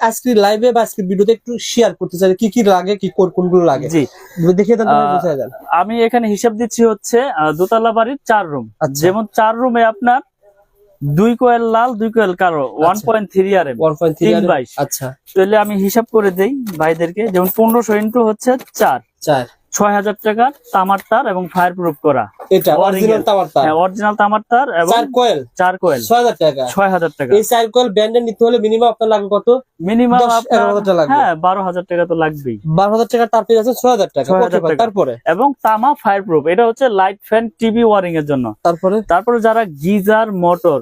আজকে লাইভে বা আজকে ভিডিওতে একটু শেয়ার করতে চাই কি কি লাগে, কি কোনগুলো লাগে জি দেখিয়ে দেন, বুঝাই দেন। আমি এখানে হিসাব দিচ্ছি হচ্ছে দোতলা বাড়ির 4 রুম। যেমন 4 রুমে আপনার 2 কয়েল লাল 2 কয়েল কালো 1.3 RM 3/22। আচ্ছা, তাহলে আমি হিসাব করে দেই ভাইদেরকে। যেমন 1500 ইন্টু হচ্ছে 4 6000 টাকা তামার তার এবং ফায়ার প্রুফ করা। এটা অরিজিনাল তামার তার। হ্যাঁ, অরিজিনাল তামার তার এবং 4 কয়েল 6000 টাকা। 6000 টাকা। এই 4 কয়েল ব্র্যান্ডের নিতে হলে মিনিমাম আপনার লাগবে কত? মিনিমাম 11,000 টাকা লাগবে। হ্যাঁ, 12000 টাকা তো লাগবেই। 12000 টাকা তার পেয়ে আছে 6000 টাকা। ওকে ভাই, তারপরে এবং তামা ফায়ার প্রুফ, এটা হচ্ছে লাইট ফ্যান টিভি ওয়ারিং এর জন্য। তারপরে যারা গিজার মোটর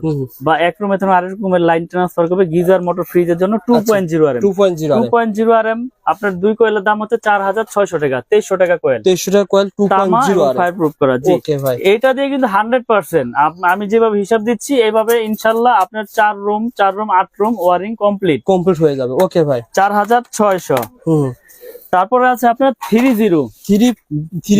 বা এক রুমে থেকে আরেক রুমের লাইন ট্রান্সফার করবে, গিজার মোটর ফ্রিজের জন্য 2.0 RM 2.0 RM আপনার 2 কয়েলের দাম হচ্ছে 4600 টাকা। 2300 টাকা কয়েল, 2300 টাকা কয়েল 2.0 RM ফায়ার প্রুফ করা। জি ওকে ভাই, এটা দিয়ে কিন্তু 100% আমি যেভাবে হিসাব দিচ্ছি এইভাবে ইনশাআল্লাহ আপনার 4 রুম 8 রুম ওয়ারিং কমপ্লিট হয়ে যাবে। ওকে ভাই, 4600। তারপরে আছে আপনার 30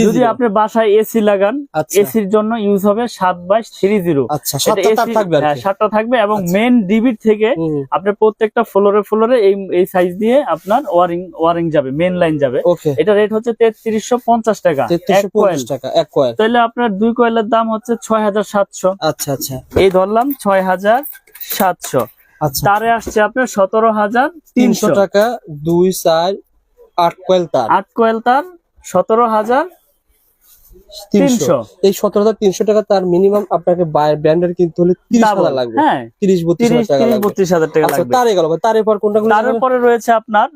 যদি আপনি বাসায় এসি লাগান, এসির জন্য ইউজ হবে 7/30। আচ্ছা, 7টা থাকবে। হ্যাঁ, 7টা থাকবে এবং মেইন ডিবি থেকে আপনার প্রত্যেকটা ফ্লোরে এই সাইজ দিয়ে আপনার ওয়ারিং যাবে, মেইন লাইন যাবে। এটা রেট হচ্ছে 3350 টাকা এক কয়েল। তাহলে আপনার 2 কয়েলের দাম হচ্ছে 6700। আচ্ছা আচ্ছা, এই ধরলাম 6700। তারে আসছে আপনার 17300 টাকা। 2 4 8 কয়েল তার 17300। এই 17300 টাকা তার মিনিমাম আপনাকে ব্র্যান্ডের কিনতে হলে 30000 লাগবে। হ্যাঁ, 30-32 টাকা লাগবে। 32,000 টাকা লাগবে। তারে গেল। তারপর কোনটা? তারপরে রয়েছে আপনার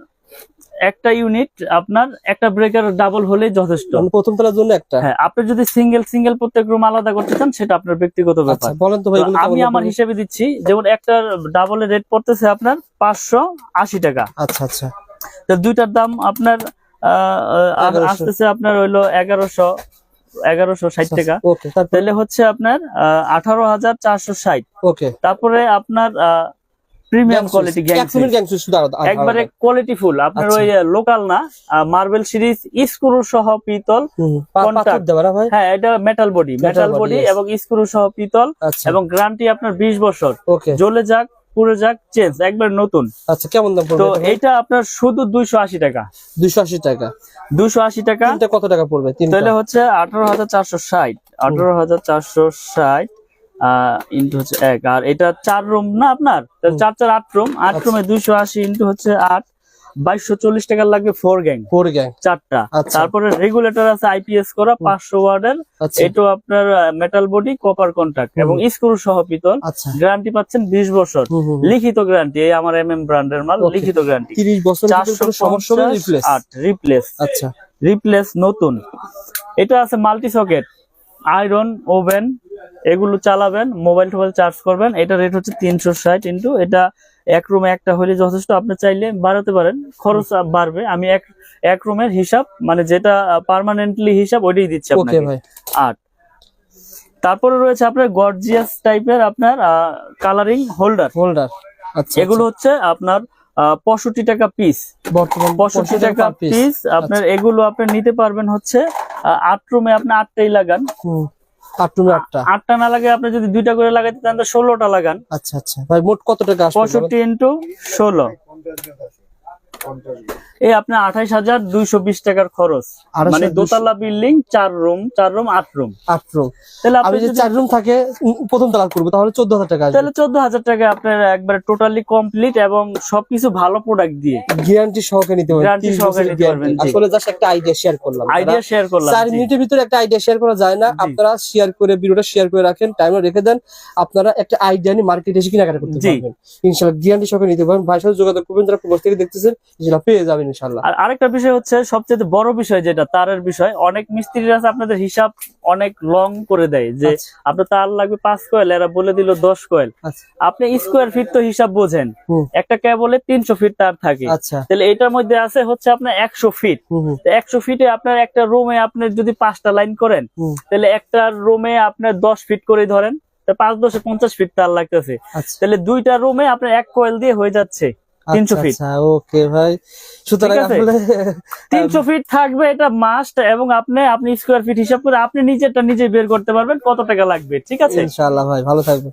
একটা ইউনিট, আপনার একটা ব্রেকার ডাবল হলেই যথেষ্ট। প্রথম তলার জন্য একটা। হ্যাঁ, আপনি যদি সিঙ্গেল প্রত্যেক রুম আলাদা করতে চান সেটা আপনার ব্যক্তিগত ব্যাপার। বলেন তো ভাই, আমি আমার হিসেবে দিচ্ছি। যেমন একটা ডাবলের রেট পড়তেছে আপনার 580 টাকা। আচ্ছা আচ্ছা, তো দুইটার দাম আপনার আসতেছে আপনার হইলো 1160 টাকা। তাহলে হচ্ছে আপনার 18460। ওকে, তারপরে আপনার প্রিমিয়াম কোয়ালিটি একবারে কোয়ালিটি ফুল আপনার ওই লোকাল না, মার্বেল সিরিজ স্ক্রু সহ পিতল কন্টাক্ট। হ্যাঁ, এটা মেটাল বডি এবং স্ক্রু সহ পিতল এবং গ্যারান্টি আপনার 20 বছর। জ্বলে যাক পুরো যাক চেঞ্জ, একবার নতুন। আচ্ছা, কেমন দাম পড়বে? তো এটা আপনার শুধু 280 টাকা। 280 টাকা। 280 টাকা। এটা কত টাকা পড়বে? তাহলে হচ্ছে 18460। 18460 ইন্টু হচ্ছে 1। আর এটা 4 রুম না আপনার, 4 8 রুম। 8 রুমে 280 ইন্টু হচ্ছে 8, 2240 টাকা লাগবে। 4 গ্যাং 4টা। তারপরে রেগুলেটর আছে আইপিএস করা 500 ওয়াটের। এটা আপনার মেটাল বডি কপার কন্টাক্ট এবং স্ক্রু সহ পিতল। গ্যারান্টি পাচ্ছেন 20 বছর লিখিত গ্যারান্টি। এই আমার এমএম ব্র্যান্ডের মাল, লিখিত গ্যারান্টি 30 বছর। 450 রিপ্লেস নতুন। এটা আছে মাল্টি সকেট, আয়রন, ওভেন, এগুলো চালাবেন, মোবাইল টোবাইল চার্জ করবেন। এটা রেট হচ্ছে 360 ইন্টু, এটা এক রুমে একটা হলে যথেষ্ট। আপনি চাইলে বাড়াতে পারেন, খরচ বাড়বে। আমি এক রুমের হিসাব মানে যেটা পার্মানেন্টলি হিসাব ওইটাই দিচ্ছি আপনাকে। 8। তারপরে রয়েছে আপনার গর্জিয়াস টাইপের আপনার কালারিং হোল্ডার। এগুলো হচ্ছে আপনার 65 টাকা পিস। 65 টাকা পিস আপনার। এগুলো আপনি নিতে পারবেন হচ্ছে 8 রুমে আপনি 8টাই লাগান। 8টা না লাগে, আপনি যদি 2টা করে লাগাইতে চান তো 16টা লাগান। আচ্ছা আচ্ছা ভাই, মোট কত টাকা আসবে? 65 ইন্টু 16 এই আপনার 28220 টাকার খরচ। মানে দোতলা বিল্ডিং, 4 রুম 8 রুম। তাহলে আপনি যদি 4 রুম থাকে প্রথম তলা করব তাহলে 14000 টাকা। তাহলে 14000 টাকা আপনার একবারে টোটালি কমপ্লিট এবং সবকিছু ভালো প্রোডাক্ট দিয়ে গ্যারান্টি সহকারে নিতে পারবেন। আসলে জাস্ট একটা আইডিয়া শেয়ার করলাম। 4 মিনিটের ভিতরে একটা আইডিয়া শেয়ার করা যায় না। আপনারা শেয়ার করে ভিডিওটা শেয়ার করে রাখেন, টাইমার রেখে দেন। আপনারা একটা আইডিয়া নিয়ে মার্কেটে এসে কেনাকাটা করতে পারবেন ইনশাআল্লাহ। গ্যারান্টি সহকারে নিতে পারবেন। ভাইয়ের সাথে যোগাযোগ করবেন, যারা প্রবাস থেকে দেখতেছেন সেটা পেয়ে যাবেন ইনশাআল্লাহ। আর আরেকটা বিষয় হচ্ছে সবচেয়ে বড় বিষয়, যেটা তারের বিষয়। অনেক মিস্ত্রিরা আছে আপনাদের হিসাব অনেক লং করে দেয় যে আপনার তার লাগবে 5 কয়েল, এরা বলে দিল 10 কয়েল। আপনি স্কোয়ার ফিট তো হিসাব বোঝেন, একটা কেবলে 300 ফিট তার থাকে। তাহলে এটার মধ্যে আছে হচ্ছে আপনার 100 ফিট। 100 ফিটে আপনার একটা রুমে আপনি যদি 5টা লাইন করেন, তাহলে একটা রুমে আপনার 10 ফিট করে ধরেন, 5-10 50 ফিট তার লাগতেছে। তাহলে 2টা রুমে আপনার 1 কয়েল দিয়ে হয়ে যাচ্ছে 300 ফিট। ওকে ভাই, সুতরাং 300 ফিট থাকবে, এটা মাস্ট। এবং আপনি স্কোয়ার ফিট হিসাব করে আপনি নিজেরটা নিজে বের করতে পারবেন কত টাকা লাগবে। ঠিক আছে ইনশাআল্লাহ ভাই, ভালো থাকবে।